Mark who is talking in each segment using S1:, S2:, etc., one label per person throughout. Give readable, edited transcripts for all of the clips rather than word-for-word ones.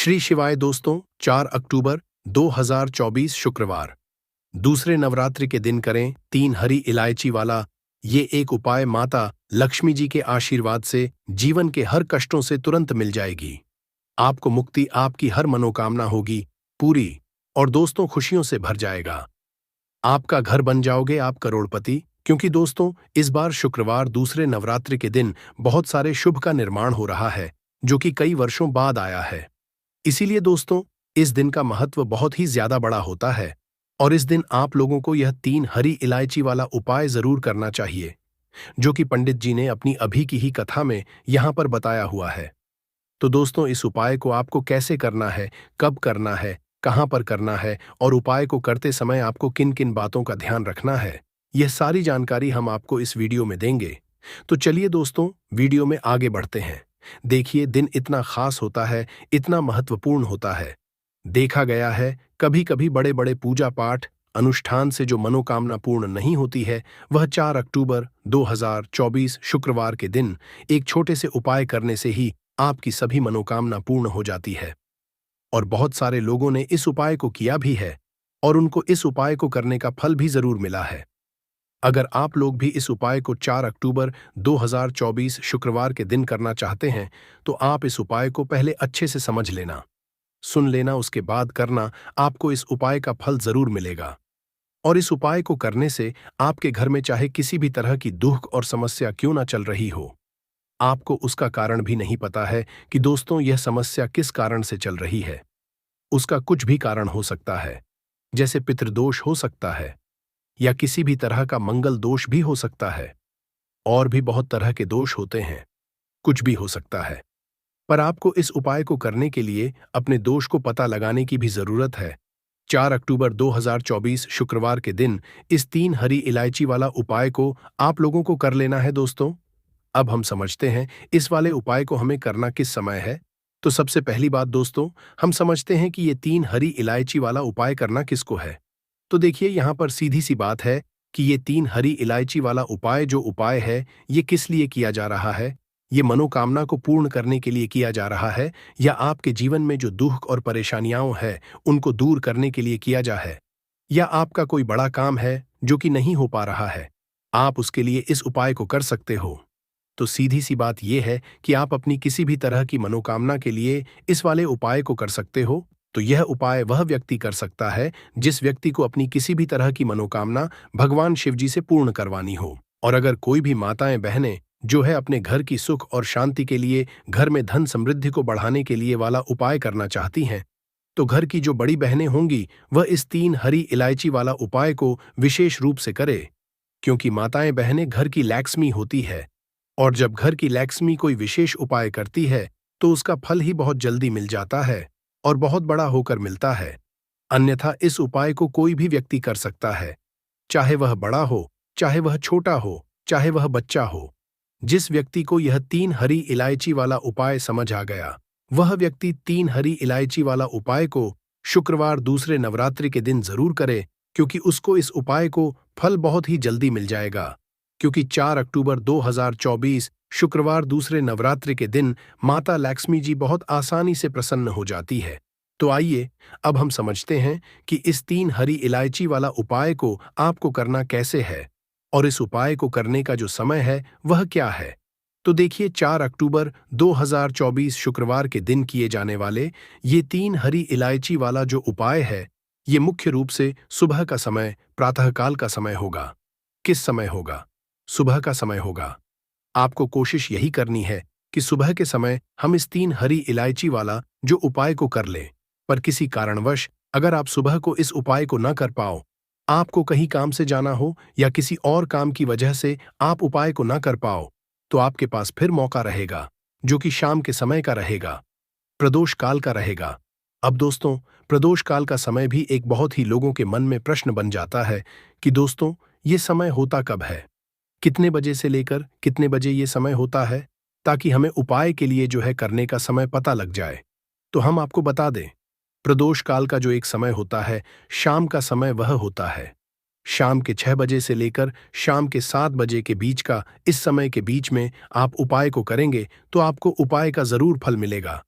S1: श्री शिवाय दोस्तों, 4 अक्टूबर 2024 शुक्रवार। दूसरे नवरात्रि के दिन करें 3 हरी इलायची वाला ये एक उपाय। माता लक्ष्मी जी के आशीर्वाद से जीवन के हर कष्टों से तुरंत मिल जाएगी। आपको मुक्ति, आपकी हर मनोकामना होगी पूरी और दोस्तों खुशियों से भर जाएगा। आपका घर बन जाओगे आप करोड़पति। क्योंकि दोस्तों इस बार शुक्रवार दूसरे नवरात्रि के दिन बहुत सारे शुभ का निर्माण हो रहा है, जो कि कई वर्षों बाद आया है। इसीलिए दोस्तों इस दिन का महत्व बहुत ही ज्यादा बड़ा होता है और इस दिन आप लोगों को यह 3 हरी इलायची वाला उपाय जरूर करना चाहिए, जो कि पंडित जी ने अपनी अभी की ही कथा में यहां पर बताया हुआ है। तो दोस्तों इस उपाय को आपको कैसे करना है, कब करना है, कहां पर करना है और उपाय को करते समय आपको किन किन बातों का ध्यान रखना है, यह सारी जानकारी हम आपको इस वीडियो में देंगे। तो चलिए दोस्तों वीडियो में आगे बढ़ते हैं। देखिए दिन इतना खास होता है, इतना महत्वपूर्ण होता है। देखा गया है कभी कभी बड़े बड़े पूजा पाठ अनुष्ठान से जो मनोकामना पूर्ण नहीं होती है, वह 4 अक्टूबर 2024 शुक्रवार के दिन एक छोटे से उपाय करने से ही आपकी सभी मनोकामना पूर्ण हो जाती है। और बहुत सारे लोगों ने इस उपाय को किया भी है और उनको इस उपाय को करने का फल भी जरूर मिला है। अगर आप लोग भी इस उपाय को 4 अक्टूबर 2024 शुक्रवार के दिन करना चाहते हैं, तो आप इस उपाय को पहले अच्छे से समझ लेना, सुन लेना, उसके बाद करना। आपको इस उपाय का फल जरूर मिलेगा। और इस उपाय को करने से आपके घर में चाहे किसी भी तरह की दुख और समस्या क्यों ना चल रही हो, आपको उसका कारण भी नहीं पता है कि दोस्तों यह समस्या किस कारण से चल रही है। उसका कुछ भी कारण हो सकता है, जैसे पितृदोष हो सकता है या किसी भी तरह का मंगल दोष भी हो सकता है, और भी बहुत तरह के दोष होते हैं, कुछ भी हो सकता है। पर आपको इस उपाय को करने के लिए अपने दोष को पता लगाने की भी जरूरत है। 4 अक्टूबर 2024 शुक्रवार के दिन इस 3 हरी इलायची वाला उपाय को आप लोगों को कर लेना है दोस्तों। अब हम समझते हैं इस वाले उपाय को हमें करना किस समय है। तो सबसे पहली बात दोस्तों, हम समझते हैं कि ये 3 हरी इलायची वाला उपाय करना किसको है। तो देखिए यहां पर सीधी सी बात है कि ये 3 हरी इलायची वाला उपाय जो उपाय है, ये किस लिए किया जा रहा है। ये मनोकामना को पूर्ण करने के लिए किया जा रहा है, या आपके जीवन में जो दुख और परेशानियां हैं उनको दूर करने के लिए किया जा है, या आपका कोई बड़ा काम है जो कि नहीं हो पा रहा है, आप उसके लिए इस उपाय को कर सकते हो। तो सीधी सी बात यह है कि आप अपनी किसी भी तरह की मनोकामना के लिए इस वाले उपाय को कर सकते हो। तो यह उपाय वह व्यक्ति कर सकता है जिस व्यक्ति को अपनी किसी भी तरह की मनोकामना भगवान शिव जी से पूर्ण करवानी हो। और अगर कोई भी माताएं बहनें जो है अपने घर की सुख और शांति के लिए, घर में धन समृद्धि को बढ़ाने के लिए वाला उपाय करना चाहती हैं, तो घर की जो बड़ी बहनें होंगी वह इस 3 हरी इलायची वाला उपाय को विशेष रूप से करे। क्योंकि माताएं बहनें घर की लक्ष्मी होती है, और जब घर की लक्ष्मी कोई विशेष उपाय करती है तो उसका फल ही बहुत जल्दी मिल जाता है और बहुत बड़ा होकर मिलता है। अन्यथा इस उपाय को कोई भी व्यक्ति कर सकता है, चाहे वह बड़ा हो, चाहे वह छोटा हो, चाहे वह बच्चा हो। जिस व्यक्ति को यह 3 हरी इलायची वाला उपाय समझ आ गया, वह व्यक्ति 3 हरी इलायची वाला उपाय को शुक्रवार दूसरे नवरात्रि के दिन जरूर करे, क्योंकि उसको इस उपाय को फल बहुत ही जल्दी मिल जाएगा। क्योंकि 4 अक्टूबर 2024 शुक्रवार दूसरे नवरात्रि के दिन माता लक्ष्मी जी बहुत आसानी से प्रसन्न हो जाती है। तो आइए अब हम समझते हैं कि इस 3 हरी इलायची वाला उपाय को आपको करना कैसे है और इस उपाय को करने का जो समय है वह क्या है। तो देखिए 4 अक्टूबर 2024 शुक्रवार के दिन किए जाने वाले ये 3 हरी इलायची वाला जो उपाय है, ये मुख्य रूप से सुबह का समय, प्रातःकाल का समय होगा। किस समय होगा? सुबह का समय होगा। आपको कोशिश यही करनी है कि सुबह के समय हम इस 3 हरी इलायची वाला जो उपाय को कर लें। पर किसी कारणवश अगर आप सुबह को इस उपाय को न कर पाओ, आपको कहीं काम से जाना हो या किसी और काम की वजह से आप उपाय को न कर पाओ, तो आपके पास फिर मौका रहेगा, जो कि शाम के समय का रहेगा, प्रदोष काल का रहेगा। अब दोस्तों प्रदोष काल का समय भी एक बहुत ही लोगों के मन में प्रश्न बन जाता है कि दोस्तों ये समय होता कब है, कितने बजे से लेकर कितने बजे ये समय होता है, ताकि हमें उपाय के लिए जो है करने का समय पता लग जाए। तो हम आपको बता दें, प्रदोष काल का जो एक समय होता है, शाम का समय वह होता है। शाम के 6 बजे से लेकर शाम के 7 बजे के बीच का, इस समय के बीच में आप उपाय को करेंगे तो आपको उपाय का जरूर फल मिलेगा।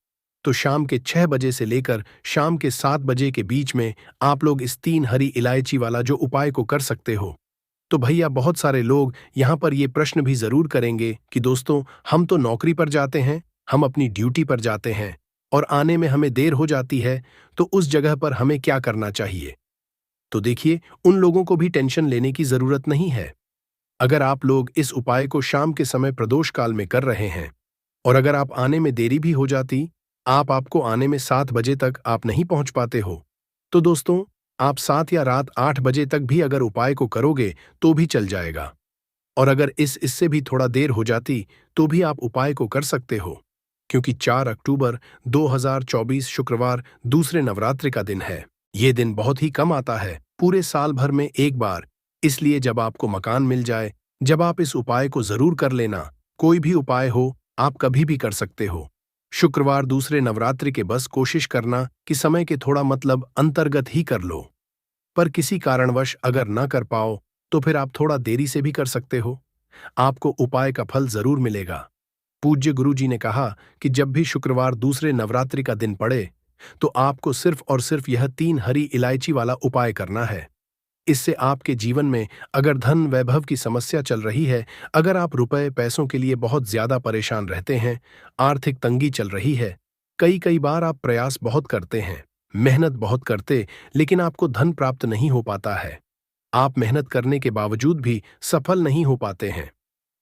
S1: तो शाम के 6 बजे से लेकर शाम के 7 बजे के बीच में आप लोग इस 3 हरी इलायची वाला जो उपाय को कर सकते हो। तो भैया बहुत सारे लोग यहाँ पर ये प्रश्न भी जरूर करेंगे कि दोस्तों, हम तो नौकरी पर जाते हैं, हम अपनी ड्यूटी पर जाते हैं और आने में हमें देर हो जाती है, तो उस जगह पर हमें क्या करना चाहिए? तो देखिए, उन लोगों को भी टेंशन लेने की जरूरत नहीं है। अगर आप लोग इस उपाय को शाम के समय प्रदोष काल में कर रहे हैं और अगर आप आने में देरी भी हो जाती, आपको आने में 7 बजे तक आप नहीं पहुंच पाते हो, तो दोस्तों, आप 7 या रात 8 बजे तक भी अगर उपाय को करोगे तो भी चल जाएगा। और अगर इससे भी थोड़ा देर हो जाती तो भी आप उपाय को कर सकते हो, क्योंकि 4 अक्टूबर 2024 शुक्रवार दूसरे नवरात्रि का दिन है। ये दिन बहुत ही कम आता है, पूरे साल भर में एक बार। इसलिए जब आपको मकान मिल जाए, जब आप इस उपाय को जरूर कर लेना। कोई भी उपाय हो, आप कभी भी कर सकते हो। शुक्रवार दूसरे नवरात्रि के बस कोशिश करना कि समय के थोड़ा मतलब अंतर्गत ही कर लो। पर किसी कारणवश अगर ना कर पाओ तो फिर आप थोड़ा देरी से भी कर सकते हो। आपको उपाय का फल जरूर मिलेगा। पूज्य गुरु जी ने कहा कि जब भी शुक्रवार दूसरे नवरात्रि का दिन पड़े तो आपको सिर्फ और सिर्फ यह 3 हरी इलायची वाला उपाय करना है। इससे आपके जीवन में अगर धन वैभव की समस्या चल रही है, अगर आप रुपए पैसों के लिए बहुत ज्यादा परेशान रहते हैं, आर्थिक तंगी चल रही है, कई कई बार आप प्रयास बहुत करते हैं, मेहनत बहुत करते, लेकिन आपको धन प्राप्त नहीं हो पाता है। आप मेहनत करने के बावजूद भी सफल नहीं हो पाते हैं।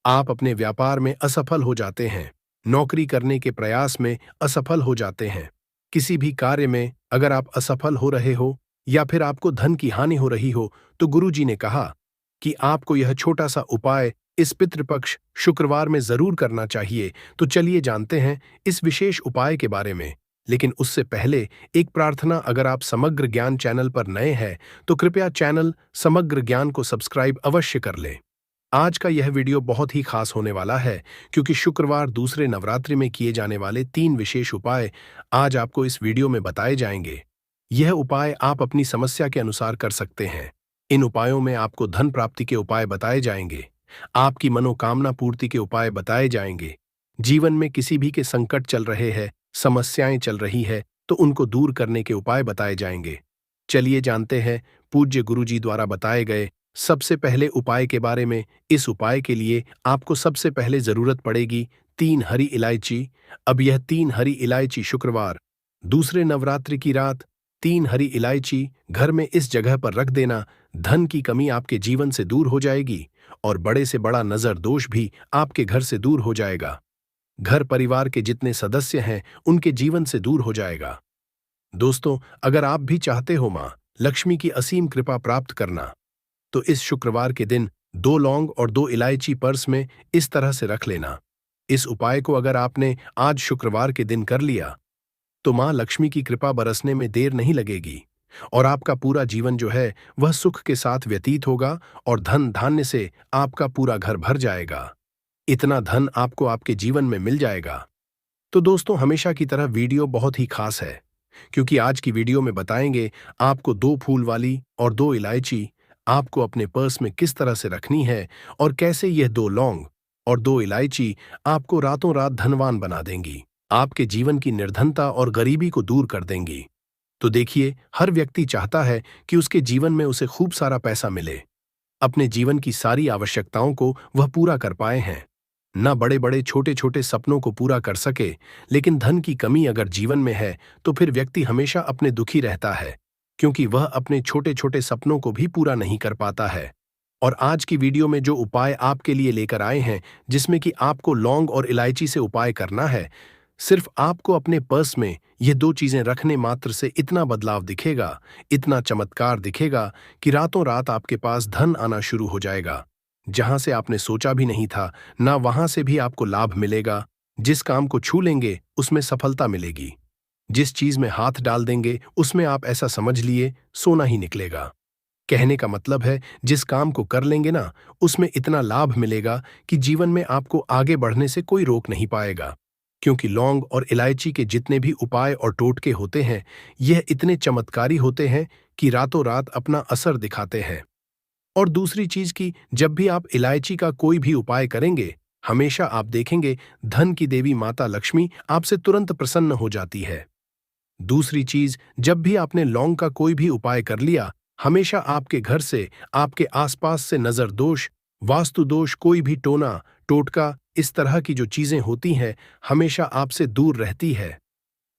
S1: आप अपने व्यापार में असफल हो जाते हैं, नौकरी करने के प्रयास में असफल हो जाते हैं। किसी भी कार्य में अगर आप असफल हो रहे हो या फिर आपको धन की हानि हो रही हो, तो गुरु जी ने कहा कि आपको यह छोटा सा उपाय इस पितृपक्ष शुक्रवार में जरूर करना चाहिए। तो चलिए जानते हैं इस विशेष उपाय के बारे में। लेकिन उससे पहले एक प्रार्थना, अगर आप समग्र ज्ञान चैनल पर नए हैं तो कृपया चैनल समग्र ज्ञान को सब्सक्राइब अवश्य कर लें। आज का यह वीडियो बहुत ही खास होने वाला है, क्योंकि शुक्रवार दूसरे नवरात्रि में किए जाने वाले 3 विशेष उपाय आज आपको इस वीडियो में बताए जाएंगे। यह उपाय आप अपनी समस्या के अनुसार कर सकते हैं। इन उपायों में आपको धन प्राप्ति के उपाय बताए जाएंगे, आपकी मनोकामना पूर्ति के उपाय बताए जाएंगे। जीवन में किसी भी के संकट चल रहे हैं, समस्याएं चल रही है, तो उनको दूर करने के उपाय बताए जाएंगे। चलिए जानते हैं पूज्य गुरुजी द्वारा बताए गए सबसे पहले उपाय के बारे में। इस उपाय के लिए आपको सबसे पहले जरूरत पड़ेगी 3 हरी इलायची। अब यह 3 हरी इलायची शुक्रवार दूसरे नवरात्रि की रात 3 हरी इलायची घर में इस जगह पर रख देना। धन की कमी आपके जीवन से दूर हो जाएगी और बड़े से बड़ा नजर दोष भी आपके घर से दूर हो जाएगा। घर परिवार के जितने सदस्य हैं उनके जीवन से दूर हो जाएगा। दोस्तों, अगर आप भी चाहते हो मां लक्ष्मी की असीम कृपा प्राप्त करना, तो इस शुक्रवार के दिन 2 लौंग और 2 इलायची पर्स में इस तरह से रख लेना। इस उपाय को अगर आपने आज शुक्रवार के दिन कर लिया तो मां लक्ष्मी की कृपा बरसने में देर नहीं लगेगी और आपका पूरा जीवन जो है वह सुख के साथ व्यतीत होगा और धन धान्य से आपका पूरा घर भर जाएगा। इतना धन आपको आपके जीवन में मिल जाएगा। तो दोस्तों, हमेशा की तरह वीडियो बहुत ही खास है, क्योंकि आज की वीडियो में बताएंगे आपको 2 फूल वाली और 2 इलायची आपको अपने पर्स में किस तरह से रखनी है और कैसे यह 2 लौंग और 2 इलायची आपको रातों रात धनवान बना देंगी, आपके जीवन की निर्धनता और गरीबी को दूर कर देंगी। तो देखिए, हर व्यक्ति चाहता है कि उसके जीवन में उसे खूब सारा पैसा मिले, अपने जीवन की सारी आवश्यकताओं को वह पूरा कर पाए हैं, न बड़े बड़े छोटे छोटे सपनों को पूरा कर सके। लेकिन धन की कमी अगर जीवन में है तो फिर व्यक्ति हमेशा अपने दुखी रहता है, क्योंकि वह अपने छोटे छोटे सपनों को भी पूरा नहीं कर पाता है। और आज की वीडियो में जो उपाय आपके लिए लेकर आए हैं, जिसमें कि आपको लौंग और इलायची से उपाय करना है, सिर्फ आपको अपने पर्स में ये 2 चीजें रखने मात्र से इतना बदलाव दिखेगा, इतना चमत्कार दिखेगा कि रातों रात आपके पास धन आना शुरू हो जाएगा। जहां से आपने सोचा भी नहीं था, ना वहां से भी आपको लाभ मिलेगा। जिस काम को छू लेंगे उसमें सफलता मिलेगी, जिस चीज में हाथ डाल देंगे उसमें आप ऐसा समझ लिए सोना ही निकलेगा। कहने का मतलब है, जिस काम को कर लेंगे ना, उसमें इतना लाभ मिलेगा कि जीवन में आपको आगे बढ़ने से कोई रोक नहीं पाएगा। क्योंकि लौंग और इलायची के जितने भी उपाय और टोटके होते हैं, यह इतने चमत्कारी होते हैं कि रातों रात अपना असर दिखाते हैं। और दूसरी चीज की, जब भी आप इलायची का कोई भी उपाय करेंगे हमेशा आप देखेंगे धन की देवी माता लक्ष्मी आपसे तुरंत प्रसन्न हो जाती है। दूसरी चीज, जब भी आपने लौंग का कोई भी उपाय कर लिया, हमेशा आपके घर से, आपके आसपास से नजर दोष, वास्तु दोष, कोई भी टोना टोटका, इस तरह की जो चीजें होती हैं, हमेशा आपसे दूर रहती है।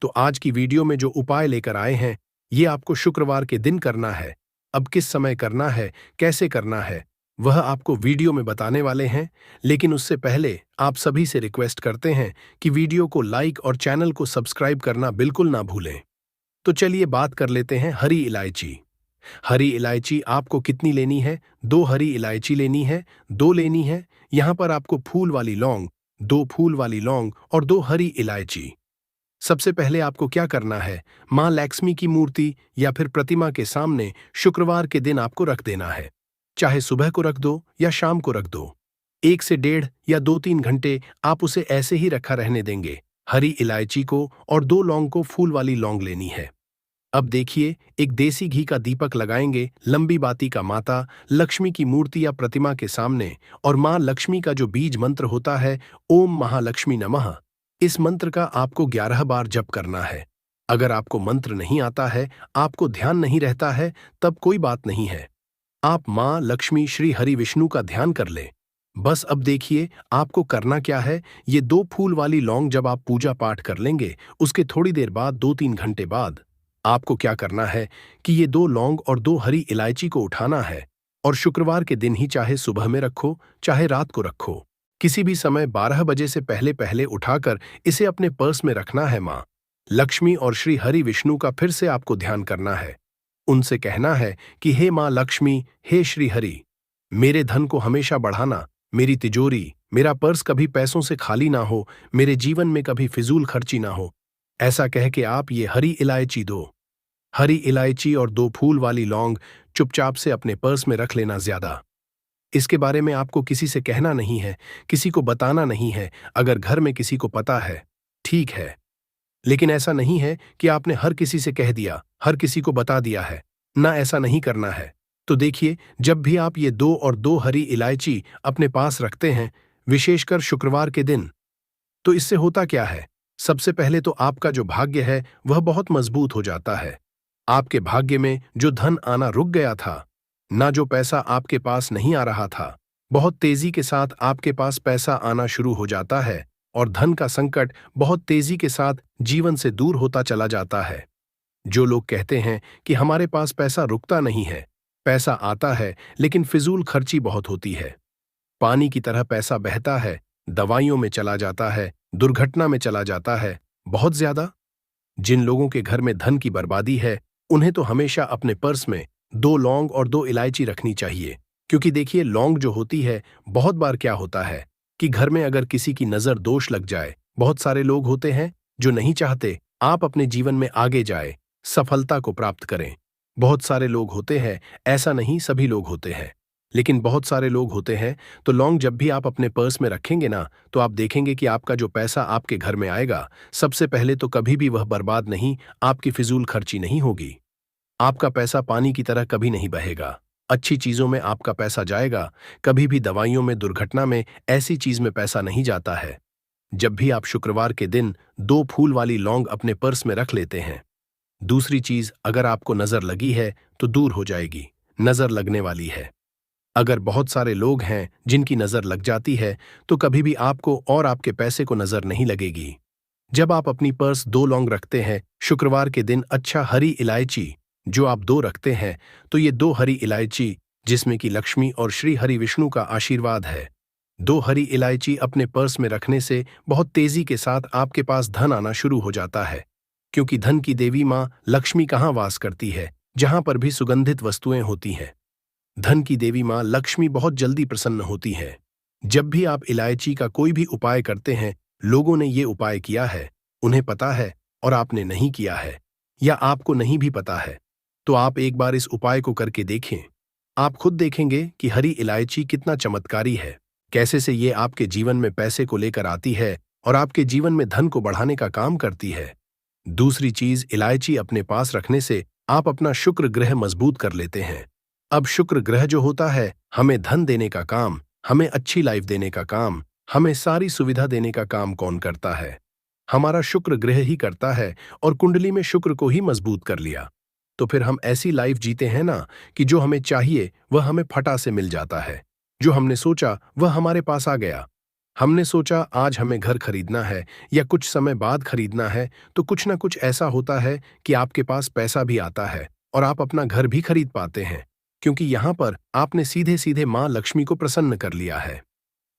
S1: तो आज की वीडियो में जो उपाय लेकर आए हैं, ये आपको शुक्रवार के दिन करना है। अब किस समय करना है, कैसे करना है, वह आपको वीडियो में बताने वाले हैं। लेकिन उससे पहले आप सभी से रिक्वेस्ट करते हैं कि वीडियो को लाइक और चैनल को सब्सक्राइब करना बिल्कुल ना भूलें। तो चलिए बात कर लेते हैं हरी इलायची। हरी इलायची आपको कितनी लेनी है? 2 हरी इलायची लेनी है, 2 लेनी है। यहाँ पर आपको फूल वाली लौंग, 2 फूल वाली लौंग और 2 हरी इलायची। सबसे पहले आपको क्या करना है, मां लक्ष्मी की मूर्ति या फिर प्रतिमा के सामने शुक्रवार के दिन आपको रख देना है। चाहे सुबह को रख दो या शाम को रख दो। 1 से 1.5 या 2-3 घंटे आप उसे ऐसे ही रखा रहने देंगे। हरी इलायची को और 2 लौंग को फूल वाली लौंग लेनी है। अब देखिए, एक देसी घी का दीपक लगाएंगे लंबी बाती का माता लक्ष्मी की मूर्ति या प्रतिमा के सामने, और मां लक्ष्मी का जो बीज मंत्र होता है, ओम महालक्ष्मी नमः, इस मंत्र का आपको 11 बार जप करना है। अगर आपको मंत्र नहीं आता है, आपको ध्यान नहीं रहता है, तब कोई बात नहीं है। आप मां लक्ष्मी श्री हरि विष्णु का ध्यान कर ले। बस अब देखिए आपको करना क्या है। ये 2 फूल वाली लौंग जब आप पूजा पाठ कर लेंगे, उसके थोड़ी देर बाद 2-3 घंटे बाद आपको क्या करना है कि ये 2 लौंग और 2 हरी इलायची को उठाना है, और शुक्रवार के दिन ही, चाहे सुबह में रखो चाहे रात को रखो, किसी भी समय 12 बजे से पहले पहले उठाकर इसे अपने पर्स में रखना है। मां लक्ष्मी और श्री हरि विष्णु का फिर से आपको ध्यान करना है। उनसे कहना है कि हे मां लक्ष्मी, हे श्री हरि, मेरे धन को हमेशा बढ़ाना, मेरी तिजोरी, मेरा पर्स कभी पैसों से खाली ना हो, मेरे जीवन में कभी फिजूल खर्ची ना हो। ऐसा कह के आप ये हरी इलायची, 2 हरी इलायची और 2 फूल वाली लौंग चुपचाप से अपने पर्स में रख लेना। ज्यादा इसके बारे में आपको किसी से कहना नहीं है, किसी को बताना नहीं है। अगर घर में किसी को पता है, ठीक है, लेकिन ऐसा नहीं है कि आपने हर किसी से कह दिया, हर किसी को बता दिया है ना, ऐसा नहीं करना है। तो देखिए, जब भी आप ये 2 और 2 हरी इलायची अपने पास रखते हैं, विशेषकर शुक्रवार के दिन, तो इससे होता क्या है, सबसे पहले तो आपका जो भाग्य है वह बहुत मजबूत हो जाता है। आपके भाग्य में जो धन आना रुक गया था, ना जो पैसा आपके पास नहीं आ रहा था, बहुत तेजी के साथ आपके पास पैसा आना शुरू हो जाता है, और धन का संकट बहुत तेजी के साथ जीवन से दूर होता चला जाता है। जो लोग कहते हैं कि हमारे पास पैसा रुकता नहीं है, पैसा आता है लेकिन फिजूल खर्ची बहुत होती है, पानी की तरह पैसा बहता है, दवाइयों में चला जाता है, दुर्घटना में चला जाता है, बहुत ज्यादा। जिन लोगों के घर में धन की बर्बादी है, उन्हें तो हमेशा अपने पर्स में 2 लौंग और 2 इलायची रखनी चाहिए। क्योंकि देखिए, लौंग जो होती है, बहुत बार क्या होता है कि घर में अगर किसी की नजर दोष लग जाए, बहुत सारे लोग होते हैं जो नहीं चाहते आप अपने जीवन में आगे जाए, सफलता को प्राप्त करें। बहुत सारे लोग होते हैं, ऐसा नहीं सभी लोग होते हैं, लेकिन बहुत सारे लोग होते हैं। तो लौंग जब भी आप अपने पर्स में रखेंगे ना, तो आप देखेंगे कि आपका जो पैसा आपके घर में आएगा, सबसे पहले तो कभी भी वह बर्बाद नहीं, आपकी फिजूल खर्ची नहीं होगी। आपका पैसा पानी की तरह कभी नहीं बहेगा। अच्छी चीजों में आपका पैसा जाएगा, कभी भी दवाइयों में, दुर्घटना में, ऐसी चीज में पैसा नहीं जाता है। जब भी आप शुक्रवार के दिन 2 फूल वाली लौंग अपने पर्स में रख लेते हैं। दूसरी चीज, अगर आपको नजर लगी है तो दूर हो जाएगी, नजर लगने वाली है। अगर बहुत सारे लोग हैं जिनकी नजर लग जाती है, तो कभी भी आपको और आपके पैसे को नजर नहीं लगेगी। जब आप अपनी पर्स 2 लौंग रखते हैं शुक्रवार के दिन, अच्छा हरी इलायची जो आप 2 रखते हैं, तो ये 2 हरी इलायची जिसमें कि लक्ष्मी और श्री हरि विष्णु का आशीर्वाद है, 2 हरी इलायची अपने पर्स में रखने से बहुत तेजी के साथ आपके पास धन आना शुरू हो जाता है। क्योंकि धन की देवी मां लक्ष्मी कहाँ वास करती है? जहां पर भी सुगंधित वस्तुएं होती हैं, धन की देवी मां लक्ष्मी बहुत जल्दी प्रसन्न होती है। जब भी आप इलायची का कोई भी उपाय करते हैं, लोगों ने ये उपाय किया है, उन्हें पता है, और आपने नहीं किया है, या आपको नहीं भी पता है, तो आप एक बार इस उपाय को करके देखें। आप खुद देखेंगे कि हरी इलायची कितना चमत्कारी है, कैसे से ये आपके जीवन में पैसे को लेकर आती है और आपके जीवन में धन को बढ़ाने का काम करती है। दूसरी चीज, इलायची अपने पास रखने से आप अपना शुक्र ग्रह मजबूत कर लेते हैं। अब शुक्र ग्रह जो होता है, हमें धन देने का काम, हमें अच्छी लाइफ देने का काम, हमें सारी सुविधा देने का काम कौन करता है? हमारा शुक्र ग्रह ही करता है, और कुंडली में शुक्र को ही मजबूत कर लिया तो फिर हम ऐसी लाइफ जीते हैं ना कि जो हमें चाहिए वह हमें फटा से मिल जाता है। जो हमने सोचा वह हमारे पास आ गया। हमने सोचा आज हमें घर खरीदना है या कुछ समय बाद खरीदना है, तो कुछ ना कुछ ऐसा होता है कि आपके पास पैसा भी आता है और आप अपना घर भी खरीद पाते हैं, क्योंकि यहां पर आपने सीधे सीधे मां लक्ष्मी को प्रसन्न कर लिया है।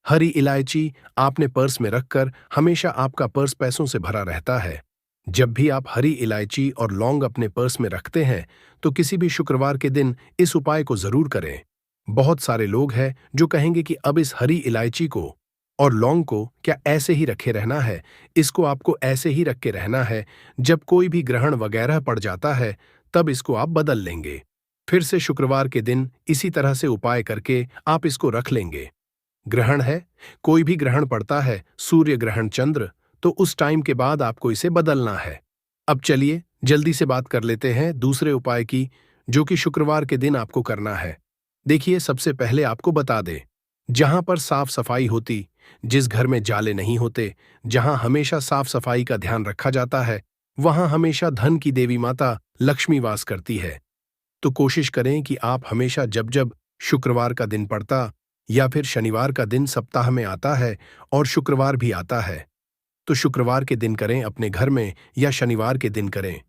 S1: हरी इलायची आपने पर्स में रखकर हमेशा आपका पर्स पैसों से भरा रहता है। जब भी आप हरी इलायची और लौंग अपने पर्स में रखते हैं तो किसी भी शुक्रवार के दिन इस उपाय को जरूर करें। बहुत सारे लोग हैं जो कहेंगे कि अब इस हरी इलायची को और लौंग को क्या ऐसे ही रखे रहना है, इसको आपको ऐसे ही रख के रहना है, जब कोई भी ग्रहण वगैरह पड़ जाता है तब इसको आप बदल लेंगे। फिर से शुक्रवार के दिन इसी तरह से उपाय करके आप इसको रख लेंगे। ग्रहण है, कोई भी ग्रहण पड़ता है, सूर्य ग्रहण, चंद्र, तो उस टाइम के बाद आपको इसे बदलना है। अब चलिए जल्दी से बात कर लेते हैं दूसरे उपाय की, जो कि शुक्रवार के दिन आपको करना है। देखिए, सबसे पहले आपको बता दें, जहां पर साफ सफाई होती, जिस घर में जाले नहीं होते, जहां हमेशा साफ सफाई का ध्यान रखा जाता है, वहां हमेशा धन की देवी माता लक्ष्मी वास करती है। तो कोशिश करें कि आप हमेशा जब जब शुक्रवार का दिन पड़ता या फिर शनिवार का दिन सप्ताह में आता है और शुक्रवार भी आता है, तो शुक्रवार के दिन करें अपने घर में या शनिवार के दिन करें।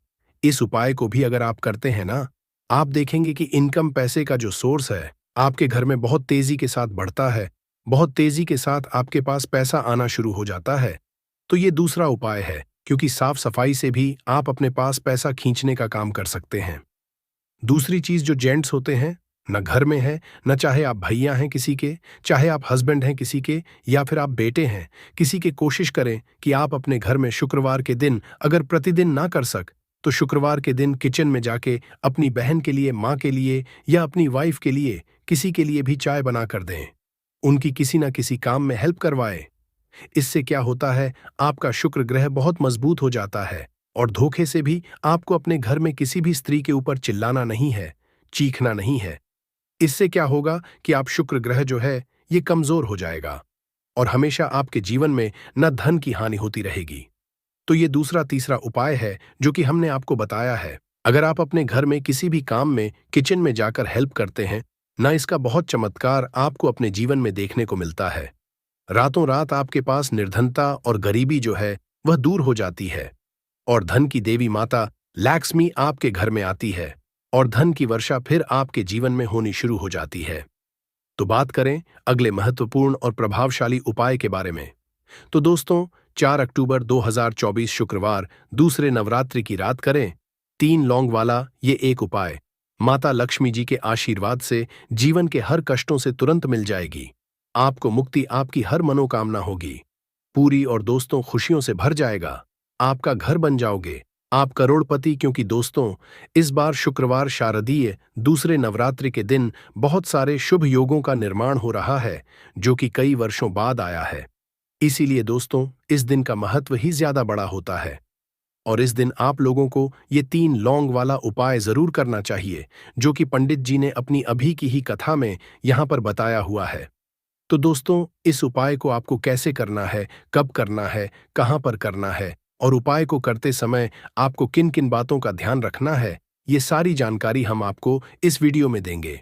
S1: इस उपाय को भी अगर आप करते हैं ना, आप देखेंगे कि इनकम, पैसे का जो सोर्स है, आपके घर में बहुत तेजी के साथ बढ़ता है, बहुत तेजी के साथ आपके पास पैसा आना शुरू हो जाता है। तो ये दूसरा उपाय है, क्योंकि साफ सफाई से भी आप अपने पास पैसा खींचने का काम कर सकते हैं। दूसरी चीज, जो जेंट्स होते हैं, न घर में है, न चाहे आप भैया हैं किसी के, चाहे आप हस्बैंड हैं किसी के, या फिर आप बेटे हैं किसी के, कोशिश करें कि आप अपने घर में शुक्रवार के दिन, अगर प्रतिदिन ना कर सक तो शुक्रवार के दिन किचन में जाके अपनी बहन के लिए, माँ के लिए या अपनी वाइफ के लिए, किसी के लिए भी चाय बना कर दें। उनकी किसी ना किसी काम में हेल्प करवाएं। इससे क्या होता है, आपका शुक्र ग्रह बहुत मजबूत हो जाता है, और धोखे से भी आपको अपने घर में किसी भी स्त्री के ऊपर चिल्लाना नहीं है, चीखना नहीं है। इससे क्या होगा कि आप शुक्र ग्रह जो है ये कमजोर हो जाएगा और हमेशा आपके जीवन में न धन की हानि होती रहेगी। तो ये दूसरा तीसरा उपाय है जो कि हमने आपको बताया है। अगर आप अपने घर में किसी भी काम में किचन में जाकर हेल्प करते हैं ना, इसका बहुत चमत्कार आपको अपने जीवन में देखने को मिलता है। रातों रात आपके पास निर्धनता और गरीबी जो है वह दूर हो जाती है, और धन की देवी माता लक्ष्मी आपके घर में आती है और धन की वर्षा फिर आपके जीवन में होनी शुरू हो जाती है। तो बात करें अगले महत्वपूर्ण और प्रभावशाली उपाय के बारे में। तो दोस्तों, 4 अक्टूबर 2024 शुक्रवार, दूसरे नवरात्रि की रात करें 3 लौंग वाला ये एक उपाय। माता लक्ष्मी जी के आशीर्वाद से जीवन के हर कष्टों से तुरंत मिल जाएगी। आपको मुक्ति, आपकी हर मनोकामना होगी पूरी, और दोस्तों खुशियों से भर जाएगा। आपका घर बन जाओगे, आप करोड़पति, क्योंकि दोस्तों इस बार शुक्रवार शारदीय दूसरे नवरात्रि के दिन बहुत सारे शुभ योगों का निर्माण हो रहा है, जो कि कई वर्षों बाद आया है। इसीलिए दोस्तों इस दिन का महत्व ही ज्यादा बड़ा होता है, और इस दिन आप लोगों को ये 3 लौंग वाला उपाय जरूर करना चाहिए, जो कि पंडित जी ने अपनी अभी की ही कथा में यहाँ पर बताया हुआ है। तो दोस्तों, इस उपाय को आपको कैसे करना है, कब करना है, कहाँ पर करना है, और उपाय को करते समय आपको किन किन बातों का ध्यान रखना है, ये सारी जानकारी हम आपको इस वीडियो में देंगे।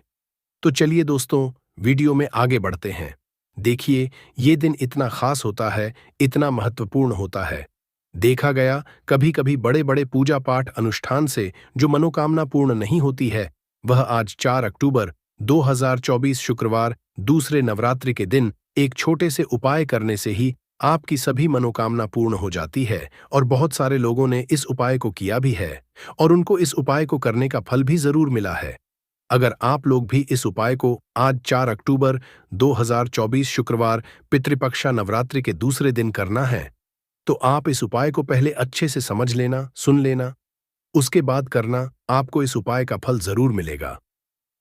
S1: तो चलिए दोस्तों, वीडियो में आगे बढ़ते हैं। देखिए, ये दिन इतना खास होता है, इतना महत्वपूर्ण होता है। देखा गया, कभी कभी बड़े बड़े पूजा पाठ अनुष्ठान से जो मनोकामना पूर्ण नहीं होती है, वह आज 4 अक्टूबर 2024 शुक्रवार दूसरे नवरात्रि के दिन एक छोटे से उपाय करने से ही आपकी सभी मनोकामना पूर्ण हो जाती है। और बहुत सारे लोगों ने इस उपाय को किया भी है, और उनको इस उपाय को करने का फल भी जरूर मिला है। अगर आप लोग भी इस उपाय को आज 4 अक्टूबर 2024 शुक्रवार पितृपक्षा नवरात्रि के दूसरे दिन करना है, तो आप इस उपाय को पहले अच्छे से समझ लेना, सुन लेना, उसके बाद करना। आपको इस उपाय का फल जरूर मिलेगा।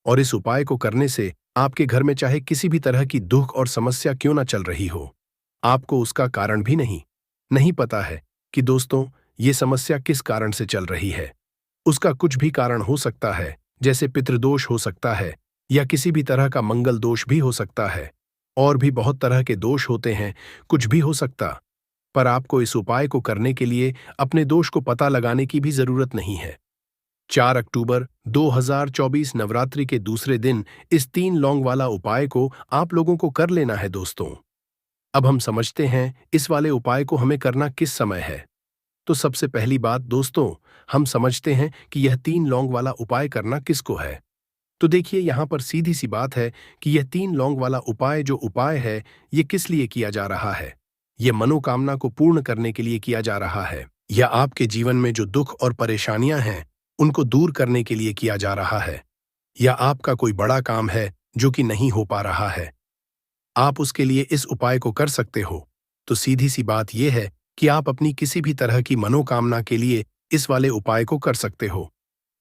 S1: और इस उपाय को करने से आपके घर में चाहे किसी भी तरह की दुख और समस्या क्यों ना चल रही हो, आपको उसका कारण भी नहीं पता है कि दोस्तों ये समस्या किस कारण से चल रही है। उसका कुछ भी कारण हो सकता है, जैसे पितृदोष हो सकता है, या किसी भी तरह का मंगल दोष भी हो सकता है। और भी बहुत तरह के दोष होते हैं, कुछ भी हो सकता। पर आपको इस उपाय को करने के लिए अपने दोष को पता लगाने की भी जरूरत नहीं है। 4 अक्टूबर 2024 नवरात्रि के दूसरे दिन इस 3 लौंग वाला उपाय को आप लोगों को कर लेना है दोस्तों। अब हम समझते हैं इस वाले उपाय को हमें करना किस समय है। तो सबसे पहली बात दोस्तों, हम समझते हैं कि यह 3 लौंग वाला उपाय करना किसको है। तो देखिए यहाँ पर सीधी सी बात है कि यह 3 लौंग वाला उपाय जो उपाय है, ये किस लिए किया जा रहा है। यह मनोकामना को पूर्ण करने के लिए किया जा रहा है, या आपके जीवन में जो दुख और परेशानियां हैं उनको दूर करने के लिए किया जा रहा है, या आपका कोई बड़ा काम है जो कि नहीं हो पा रहा है, आप उसके लिए इस उपाय को कर सकते हो। तो सीधी सी बात यह है कि आप अपनी किसी भी तरह की मनोकामना के लिए इस वाले उपाय को कर सकते हो।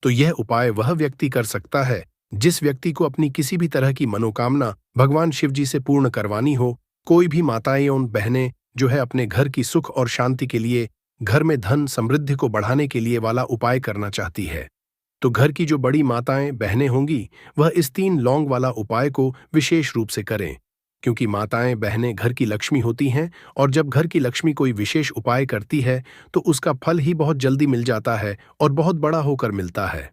S1: तो यह उपाय वह व्यक्ति कर सकता है जिस व्यक्ति को अपनी किसी भी तरह की मनोकामना भगवान शिव जी से पूर्ण करवानी हो। कोई भी माताएं और बहनें जो है अपने घर की सुख और शांति के लिए, घर में धन समृद्धि को बढ़ाने के लिए वाला उपाय करना चाहती है, तो घर की जो बड़ी माताएं बहनें होंगी वह इस 3 लौंग वाला उपाय को विशेष रूप से करें। क्योंकि माताएं बहनें घर की लक्ष्मी होती हैं, और जब घर की लक्ष्मी कोई विशेष उपाय करती है तो उसका फल ही बहुत जल्दी मिल जाता है और बहुत बड़ा होकर मिलता है।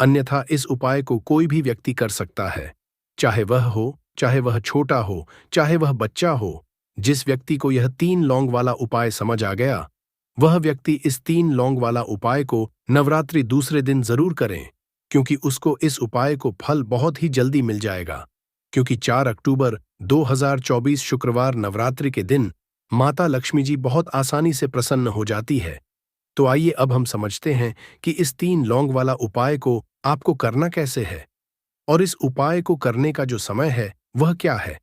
S1: अन्यथा इस उपाय को कोई भी व्यक्ति कर सकता है, चाहे वह हो, चाहे वह छोटा हो, चाहे वह बच्चा हो। जिस व्यक्ति को यह 3 लौंग वाला उपाय समझ आ गया, वह व्यक्ति इस 3 लौंग वाला उपाय को नवरात्रि दूसरे दिन जरूर करें, क्योंकि उसको इस उपाय को फल बहुत ही जल्दी मिल जाएगा। क्योंकि 4 अक्टूबर 2024 शुक्रवार नवरात्रि के दिन माता लक्ष्मी जी बहुत आसानी से प्रसन्न हो जाती है। तो आइए अब हम समझते हैं कि इस 3 लौंग वाला उपाय को आपको करना कैसे है, और इस उपाय को करने का जो समय है वह क्या है।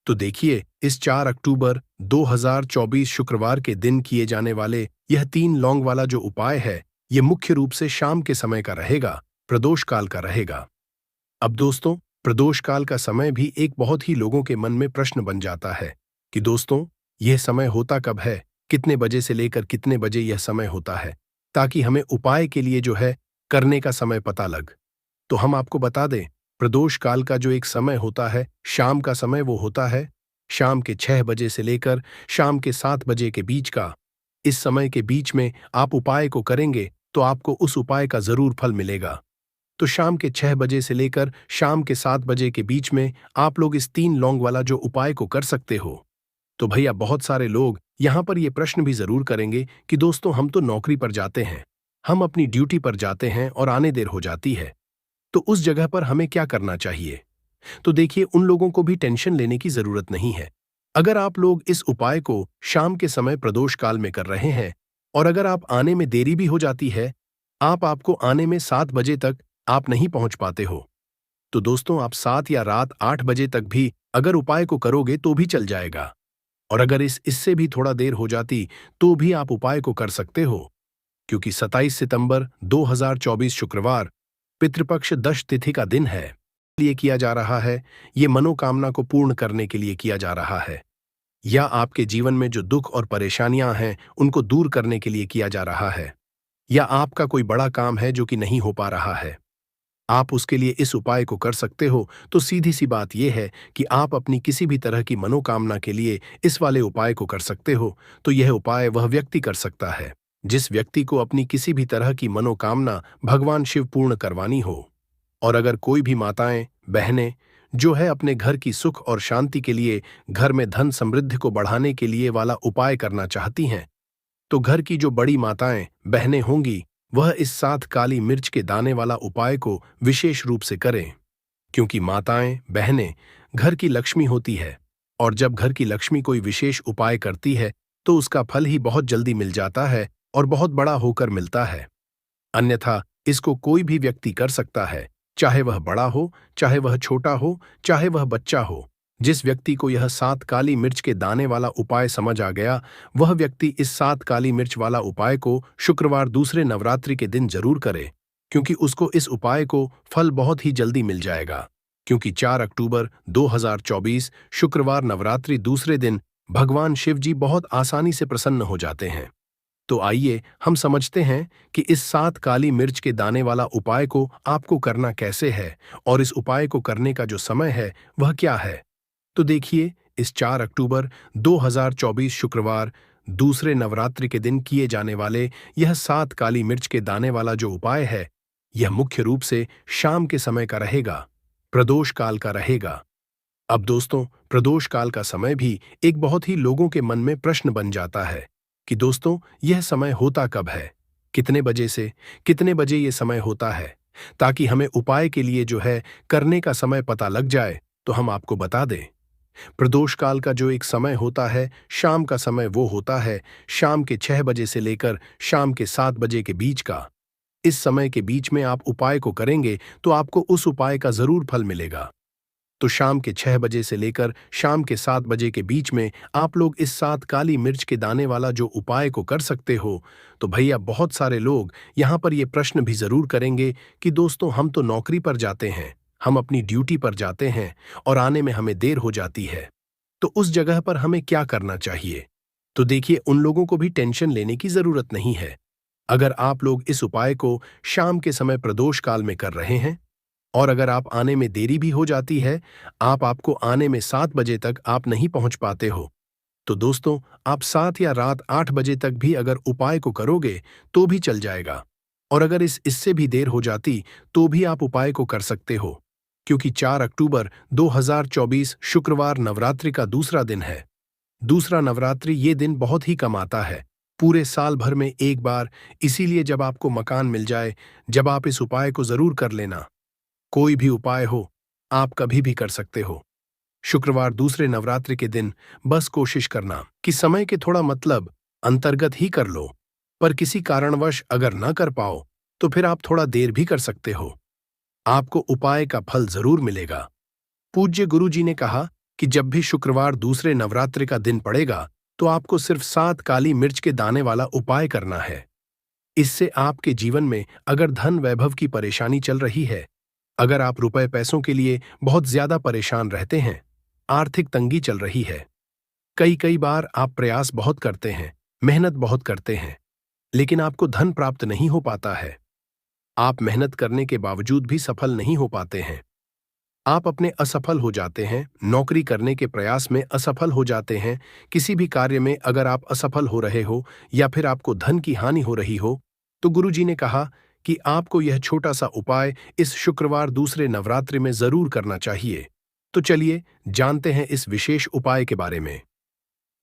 S1: तो देखिए, इस 4 अक्टूबर 2024 शुक्रवार के दिन किए जाने वाले यह 3 लौंग वाला जो उपाय है, ये मुख्य रूप से शाम के समय का रहेगा, प्रदोष काल का रहेगा। अब दोस्तों, प्रदोष काल का समय भी एक बहुत ही लोगों के मन में प्रश्न बन जाता है कि दोस्तों यह समय होता कब है, कितने बजे से लेकर कितने बजे यह समय होता है, ताकि हमें उपाय के लिए जो है करने का समय पता लग। तो हम आपको बता दें, प्रदोष काल का जो एक समय होता है, शाम का समय, वो होता है शाम के 6 बजे से लेकर शाम के 7 बजे के बीच का। इस समय के बीच में आप उपाय को करेंगे तो आपको उस उपाय का जरूर फल मिलेगा। तो शाम के 6 बजे से लेकर शाम के 7 बजे के बीच में आप लोग इस 3 लौंग वाला जो उपाय को कर सकते हो। तो भैया बहुत सारे लोग यहाँ पर ये प्रश्न भी जरूर करेंगे कि दोस्तों हम तो नौकरी पर जाते हैं, हम अपनी ड्यूटी पर जाते हैं और आने देर हो जाती है, तो उस जगह पर हमें क्या करना चाहिए। तो देखिए, उन लोगों को भी टेंशन लेने की जरूरत नहीं है। अगर आप लोग इस उपाय को शाम के समय प्रदोष काल में कर रहे हैं, और अगर आप आने में देरी भी हो जाती है, आपको आने में 7 बजे तक आप नहीं पहुंच पाते हो, तो दोस्तों आप 7 या रात 8 बजे तक भी अगर उपाय को करोगे तो भी चल जाएगा। और अगर इससे भी थोड़ा देर हो जाती तो भी आप उपाय को कर सकते हो, क्योंकि 27 सितंबर 2024 शुक्रवार पितृपक्ष दश तिथि का दिन है। लिए किया जा रहा है, ये मनोकामना को पूर्ण करने के लिए किया जा रहा है, या आपके जीवन में जो दुख और परेशानियां हैं उनको दूर करने के लिए किया जा रहा है, या आपका कोई बड़ा काम है जो कि नहीं हो पा रहा है, आप उसके लिए इस उपाय को कर सकते हो। तो सीधी सी बात यह है कि आप अपनी किसी भी तरह की मनोकामना के लिए इस वाले उपाय को कर सकते हो। तो यह उपाय वह व्यक्ति कर सकता है जिस व्यक्ति को अपनी किसी भी तरह की मनोकामना भगवान शिव पूर्ण करवानी हो। और अगर कोई भी माताएं बहनें जो है अपने घर की सुख और शांति के लिए, घर में धन समृद्धि को बढ़ाने के लिए वाला उपाय करना चाहती हैं, तो घर की जो बड़ी माताएं बहनें होंगी वह इस 7 काली मिर्च के दाने वाला उपाय को विशेष रूप से करें। क्योंकि माताएं बहनें घर की लक्ष्मी होती है, और जब घर की लक्ष्मी कोई विशेष उपाय करती है तो उसका फल ही बहुत जल्दी मिल जाता है और बहुत बड़ा होकर मिलता है। अन्यथा इसको कोई भी व्यक्ति कर सकता है, चाहे वह बड़ा हो, चाहे वह छोटा हो, चाहे वह बच्चा हो। जिस व्यक्ति को यह 7 काली मिर्च के दाने वाला उपाय समझ आ गया, वह व्यक्ति इस 7 काली मिर्च वाला उपाय को शुक्रवार दूसरे नवरात्रि के दिन जरूर करे, क्योंकि उसको इस उपाय को फल बहुत ही जल्दी मिल जाएगा। क्योंकि 4 अक्टूबर 2024 शुक्रवार नवरात्रि दूसरे दिन भगवान शिव जी बहुत आसानी से प्रसन्न हो जाते हैं। तो आइए हम समझते हैं कि इस 7 काली मिर्च के दाने वाला उपाय को आपको करना कैसे है, और इस उपाय को करने का जो समय है वह क्या है। तो देखिए, इस 4 अक्टूबर 2024 शुक्रवार दूसरे नवरात्रि के दिन किए जाने वाले यह 7 काली मिर्च के दाने वाला जो उपाय है, यह मुख्य रूप से शाम के समय का रहेगा, प्रदोष काल का रहेगा। अब दोस्तों, प्रदोष काल का समय भी एक बहुत ही लोगों के मन में प्रश्न बन जाता है कि दोस्तों यह समय होता कब है, कितने बजे से कितने बजे ये समय होता है, ताकि हमें उपाय के लिए जो है करने का समय पता लग जाए तो हम आपको बता दें। प्रदोष काल का जो एक समय होता है, शाम का समय, वो होता है शाम के 6 बजे से लेकर शाम के 7 बजे के बीच का। इस समय के बीच में आप उपाय को करेंगे तो आपको उस उपाय का जरूर फल मिलेगा। तो शाम के 6 बजे से लेकर शाम के 7 बजे के बीच में आप लोग इस 7 काली मिर्च के दाने वाला जो उपाय को कर सकते हो। तो भैया, बहुत सारे लोग यहाँ पर ये प्रश्न भी जरूर करेंगे कि दोस्तों हम तो नौकरी पर जाते हैं, हम अपनी ड्यूटी पर जाते हैं और आने में हमें देर हो जाती है, तो उस जगह पर हमें क्या करना चाहिए? तो देखिए, उन लोगों को भी टेंशन लेने की जरूरत नहीं है। अगर आप लोग इस उपाय को शाम के समय प्रदोष काल में कर रहे हैं और अगर आप आने में देरी भी हो जाती है, आपको आने में 7 बजे तक आप नहीं पहुंच पाते हो, तो दोस्तों आप 7 या रात 8 बजे तक भी अगर उपाय को करोगे तो भी चल जाएगा। और अगर इससे भी देर हो जाती तो भी आप उपाय को कर सकते हो, क्योंकि 4 अक्टूबर 2024 शुक्रवार नवरात्रि का दूसरा दिन है। दूसरा नवरात्रि ये दिन बहुत ही कम आता है, पूरे साल भर में एक बार। इसीलिए जब आपको मकान मिल जाए, जब आप इस उपाय को जरूर कर लेना। कोई भी उपाय हो, आप कभी भी कर सकते हो। शुक्रवार दूसरे नवरात्रि के दिन बस कोशिश करना कि समय के थोड़ा मतलब अंतर्गत ही कर लो, पर किसी कारणवश अगर न कर पाओ तो फिर आप थोड़ा देर भी कर सकते हो। आपको उपाय का फल जरूर मिलेगा। पूज्य गुरु जी ने कहा कि जब भी शुक्रवार दूसरे नवरात्रि का दिन पड़ेगा तो आपको सिर्फ 7 काली मिर्च के दाने वाला उपाय करना है। इससे आपके जीवन में अगर धन वैभव की परेशानी चल रही है, अगर आप रुपए पैसों के लिए बहुत ज्यादा परेशान रहते हैं, आर्थिक तंगी चल रही है, कई बार आप प्रयास बहुत करते हैं, मेहनत बहुत करते हैं, लेकिन आपको धन प्राप्त नहीं हो पाता है, आप मेहनत करने के बावजूद भी सफल नहीं हो पाते हैं, आप अपने असफल हो जाते हैं, नौकरी करने के प्रयास में असफल हो जाते हैं, किसी भी कार्य में अगर आप असफल हो रहे हो या फिर आपको धन की हानि हो रही हो, तो गुरु जी ने कहा कि आपको यह छोटा सा उपाय इस शुक्रवार दूसरे नवरात्रि में जरूर करना चाहिए। तो चलिए जानते हैं इस विशेष उपाय के बारे में।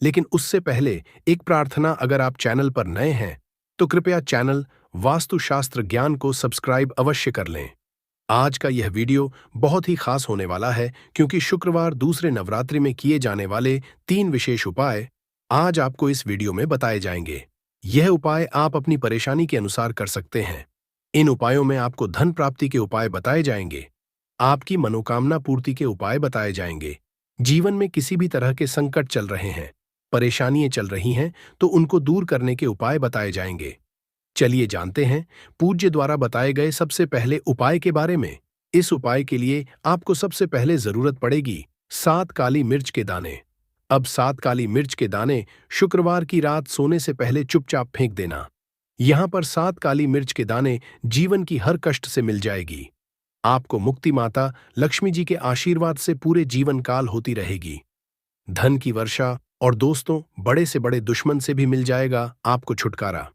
S1: लेकिन उससे पहले एक प्रार्थना, अगर आप चैनल पर नए हैं तो कृपया चैनल वास्तुशास्त्र ज्ञान को सब्सक्राइब अवश्य कर लें। आज का यह वीडियो बहुत ही खास होने वाला है, क्योंकि शुक्रवार दूसरे नवरात्रि में किए जाने वाले 3 विशेष उपाय आज आपको इस वीडियो में बताए जाएंगे। यह उपाय आप अपनी परेशानी के अनुसार कर सकते हैं। इन उपायों में आपको धन प्राप्ति के उपाय बताए जाएंगे, आपकी मनोकामना पूर्ति के उपाय बताए जाएंगे। जीवन में किसी भी तरह के संकट चल रहे हैं, परेशानियां चल रही हैं, तो उनको दूर करने के उपाय बताए जाएंगे। चलिए जानते हैं पूज्य द्वारा बताए गए सबसे पहले उपाय के बारे में। इस उपाय के लिए आपको सबसे पहले जरूरत पड़ेगी 7 काली मिर्च के दाने। अब 7 काली मिर्च के दाने शुक्रवार की रात सोने से पहले चुपचाप फेंक देना। यहां पर 7 काली मिर्च के दाने जीवन की हर कष्ट से मिल जाएगी। आपको मुक्ति माता लक्ष्मी जी के आशीर्वाद से पूरे जीवन काल होती रहेगी। धन की वर्षा और दोस्तों बड़े से बड़े दुश्मन से भी मिल जाएगा आपको छुटकारा।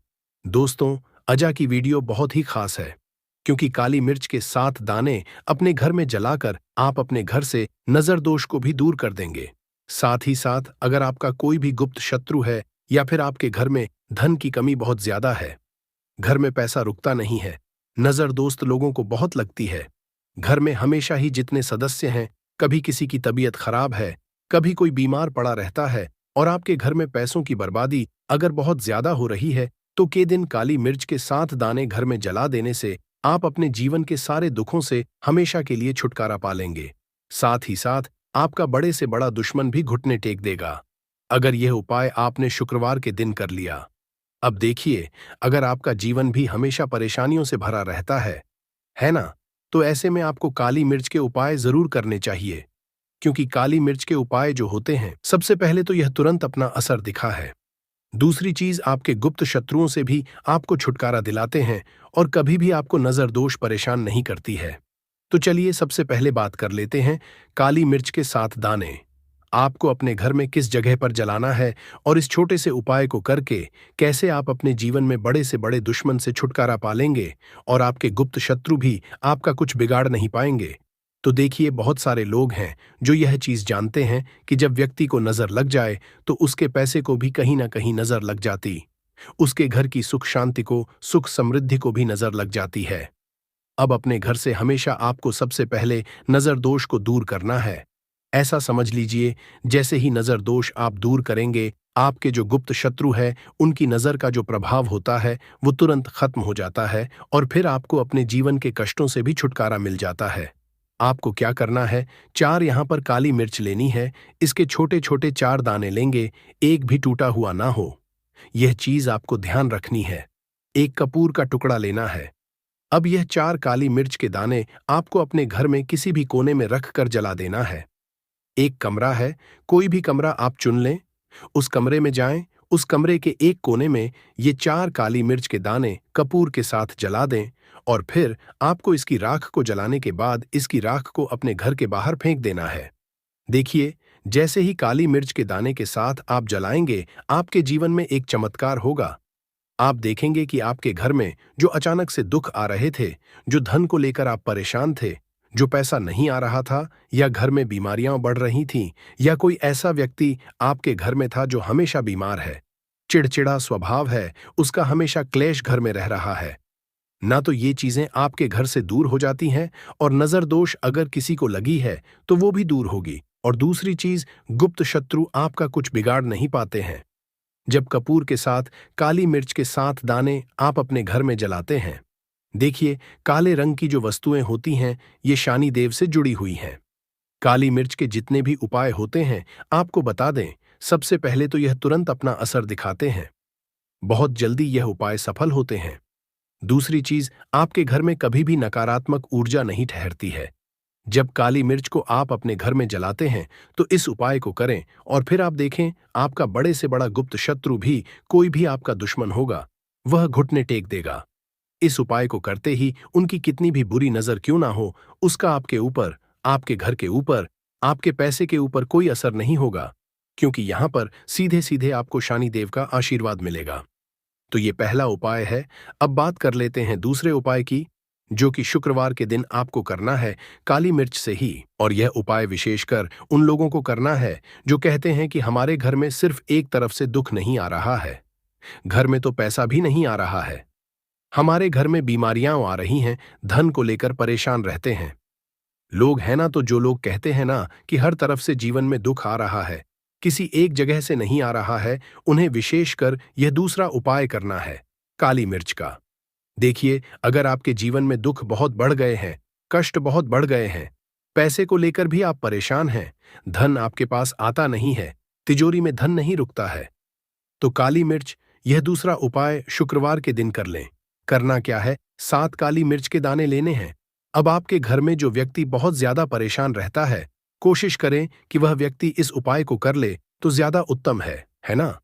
S1: दोस्तों, अजा की वीडियो बहुत ही खास है, क्योंकि काली मिर्च के 7 दाने अपने घर में जलाकर आप अपने घर से नजर दोष को भी दूर कर देंगे। साथ ही साथ अगर आपका कोई भी गुप्त शत्रु है या फिर आपके घर में धन की कमी बहुत ज्यादा है, घर में पैसा रुकता नहीं है, नजर दोस्त लोगों को बहुत लगती है, घर में हमेशा ही जितने सदस्य हैं, कभी किसी की तबीयत खराब है, कभी कोई बीमार पड़ा रहता है और आपके घर में पैसों की बर्बादी अगर बहुत ज्यादा हो रही है, तो के दिन काली मिर्च के 7 दाने घर में जला देने से आप अपने जीवन के सारे दुखों से हमेशा के लिए छुटकारा पा लेंगे। साथ ही साथ आपका बड़े से बड़ा दुश्मन भी घुटने टेक देगा, अगर यह उपाय आपने शुक्रवार के दिन कर लिया। अब देखिए, अगर आपका जीवन भी हमेशा परेशानियों से भरा रहता है ना, तो ऐसे में आपको काली मिर्च के उपाय जरूर करने चाहिए, क्योंकि काली मिर्च के उपाय जो होते हैं, सबसे पहले तो यह तुरंत अपना असर दिखा है। दूसरी चीज, आपके गुप्त शत्रुओं से भी आपको छुटकारा दिलाते हैं और कभी भी आपको नजर दोष परेशान नहीं करती है। तो चलिए सबसे पहले बात कर लेते हैं काली मिर्च के 7 दाने। आपको अपने घर में किस जगह पर जलाना है और इस छोटे से उपाय को करके कैसे आप अपने जीवन में बड़े से बड़े दुश्मन से छुटकारा पालेंगे और आपके गुप्त शत्रु भी आपका कुछ बिगाड़ नहीं पाएंगे। तो देखिए, बहुत सारे लोग हैं जो यह चीज जानते हैं कि जब व्यक्ति को नजर लग जाए तो उसके पैसे को भी कहीं ना कहीं नजर लग जाती, उसके घर की सुख शांति को, सुख समृद्धि को भी नजर लग जाती है। अब अपने घर से हमेशा आपको सबसे पहले नजर दोष को दूर करना है। ऐसा समझ लीजिए, जैसे ही नजर दोष आप दूर करेंगे, आपके जो गुप्त शत्रु है उनकी नजर का जो प्रभाव होता है वो तुरंत खत्म हो जाता है और फिर आपको अपने जीवन के कष्टों से भी छुटकारा मिल जाता है। आपको क्या करना है, 4 यहां पर काली मिर्च लेनी है। इसके छोटे छोटे 4 दाने लेंगे, एक भी टूटा हुआ ना हो, यह चीज आपको ध्यान रखनी है। एक कपूर का टुकड़ा लेना है। अब यह 4 काली मिर्च के दाने आपको अपने घर में किसी भी कोने में रख कर जला देना है। एक कमरा है, कोई भी कमरा आप चुन लें, उस कमरे में जाएं, उस कमरे के एक कोने में ये 4 काली मिर्च के दाने कपूर के साथ जला दें और फिर आपको इसकी राख को जलाने के बाद इसकी राख को अपने घर के बाहर फेंक देना है। देखिए, जैसे ही काली मिर्च के दाने के साथ आप जलाएंगे, आपके जीवन में एक चमत्कार होगा। आप देखेंगे कि आपके घर में जो अचानक से दुख आ रहे थे, जो धन को लेकर आप परेशान थे, जो पैसा नहीं आ रहा था, या घर में बीमारियां बढ़ रही थीं, या कोई ऐसा व्यक्ति आपके घर में था जो हमेशा बीमार है, चिड़चिड़ा स्वभाव है, उसका हमेशा क्लेश घर में रह रहा है, ना तो ये चीजें आपके घर से दूर हो जाती हैं और नजर दोष अगर किसी को लगी है तो वो भी दूर होगी। और दूसरी चीज, गुप्त शत्रु आपका कुछ बिगाड़ नहीं पाते हैं। जब कपूर के साथ काली मिर्च के 7 दाने आप अपने घर में जलाते हैं, देखिए, काले रंग की जो वस्तुएं होती हैं ये शनि देव से जुड़ी हुई हैं। काली मिर्च के जितने भी उपाय होते हैं आपको बता दें, सबसे पहले तो यह तुरंत अपना असर दिखाते हैं, बहुत जल्दी यह उपाय सफल होते हैं। दूसरी चीज, आपके घर में कभी भी नकारात्मक ऊर्जा नहीं ठहरती है। जब काली मिर्च को आप अपने घर में जलाते हैं तो इस उपाय को करें और फिर आप देखें, आपका बड़े से बड़ा गुप्त शत्रु भी, कोई भी आपका दुश्मन होगा, वह घुटने टेक देगा। इस उपाय को करते ही उनकी कितनी भी बुरी नजर क्यों ना हो, उसका आपके ऊपर, आपके घर के ऊपर, आपके पैसे के ऊपर कोई असर नहीं होगा, क्योंकि यहां पर सीधे सीधे आपको शनि देव का आशीर्वाद मिलेगा। तो ये पहला उपाय है। अब बात कर लेते हैं दूसरे उपाय की, जो कि शुक्रवार के दिन आपको करना है काली मिर्च से ही। और यह उपाय विशेषकर उन लोगों को करना है जो कहते हैं कि हमारे घर में सिर्फ एक तरफ से दुख नहीं आ रहा है, घर में तो पैसा भी नहीं आ रहा है, हमारे घर में बीमारियां आ रही हैं, धन को लेकर परेशान रहते हैं। लोग हैं ना, तो जो लोग कहते हैं ना कि हर तरफ से जीवन में दुख आ रहा है, किसी एक जगह से नहीं आ रहा है, उन्हें विशेषकर यह दूसरा उपाय करना है, काली मिर्च का। देखिए, अगर आपके जीवन में दुख बहुत बढ़ गए हैं, कष्ट बहुत बढ़ गए हैं, पैसे को लेकर भी आप परेशान हैं, धन आपके पास आता नहीं है, तिजोरी में धन नहीं रुकता है, तो काली मिर्च, यह दूसरा उपाय शुक्रवार के दिन कर लें। करना क्या है, 7 काली मिर्च के दाने लेने हैं। अब आपके घर में जो व्यक्ति बहुत ज्यादा परेशान रहता है, कोशिश करें कि वह व्यक्ति इस उपाय को कर ले तो ज्यादा उत्तम है ना?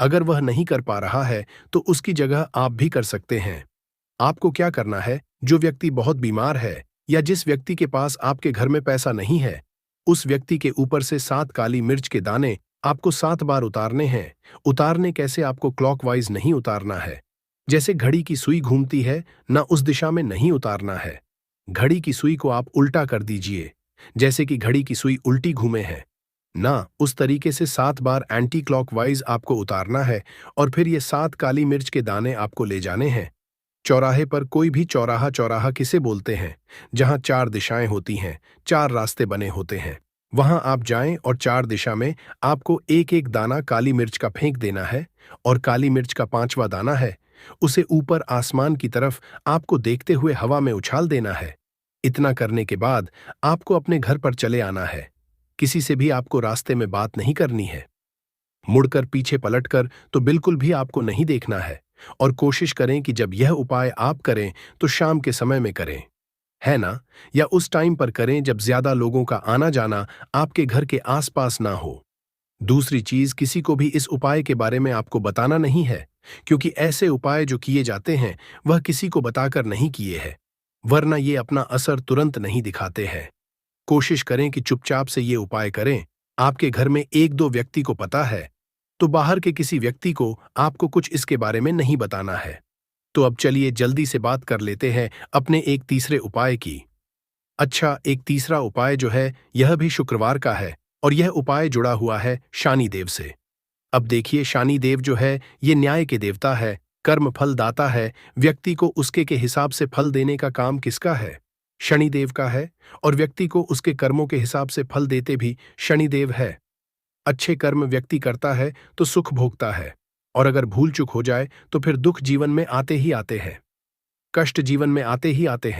S1: अगर वह नहीं कर पा रहा है तो उसकी जगह आप भी कर सकते हैं। आपको क्या करना है, जो व्यक्ति बहुत बीमार है या जिस व्यक्ति के पास आपके घर में पैसा नहीं है, उस व्यक्ति के ऊपर से 7 काली मिर्च के दाने आपको 7 बार उतारने हैं। उतारने कैसे, आपको क्लॉकवाइज नहीं उतारना है, जैसे घड़ी की सुई घूमती है ना, उस दिशा में नहीं उतारना है। घड़ी की सुई को आप उल्टा कर दीजिए, जैसे कि घड़ी की सुई उल्टी घूमे है ना, उस तरीके से 7 बार एंटी क्लॉकवाइज आपको उतारना है। और फिर ये 7 काली मिर्च के दाने आपको ले जाने हैं चौराहे पर। कोई भी चौराहा, चौराहा किसे बोलते हैं, जहां 4 दिशाएं होती हैं, 4 रास्ते बने होते हैं, वहां आप जाएं और 4 दिशा में आपको एक एक दाना काली मिर्च का फेंक देना है। और काली मिर्च का 5वां दाना है, उसे ऊपर आसमान की तरफ आपको देखते हुए हवा में उछाल देना है। इतना करने के बाद आपको अपने घर पर चले आना है, किसी से भी आपको रास्ते में बात नहीं करनी है, मुड़कर पीछे पलटकर तो बिल्कुल भी आपको नहीं देखना है। और कोशिश करें कि जब यह उपाय आप करें तो शाम के समय में करें, है ना, या उस टाइम पर करें जब ज्यादा लोगों का आना जाना आपके घर के आसपास ना हो। दूसरी चीज, किसी को भी इस उपाय के बारे में आपको बताना नहीं है, क्योंकि ऐसे उपाय जो किए जाते हैं वह किसी को बताकर नहीं किए हैं, वरना ये अपना असर तुरंत नहीं दिखाते हैं। कोशिश करें कि चुपचाप से ये उपाय करें, आपके घर में एक दो व्यक्ति को पता है, तो बाहर के किसी व्यक्ति को आपको कुछ इसके बारे में नहीं बताना है। तो अब चलिए जल्दी से बात कर लेते हैं अपने एक तीसरे उपाय की। अच्छा, एक तीसरा उपाय जो है यह भी शुक्रवार का है और यह उपाय जुड़ा हुआ है शनि देव से। अब देखिए, शनि देव जो है ये न्याय के देवता है, कर्म फल दाता है। व्यक्ति को उसके के हिसाब से फल देने का काम किसका है? शनिदेव का है। और व्यक्ति को उसके कर्मों के हिसाब से फल देते भी शनिदेव है। अच्छे कर्म व्यक्ति करता है तो सुख भोगता है, और अगर भूल चूक हो जाए तो फिर दुख जीवन में आते ही आते हैं, कष्ट जीवन में आते ही आते हैं।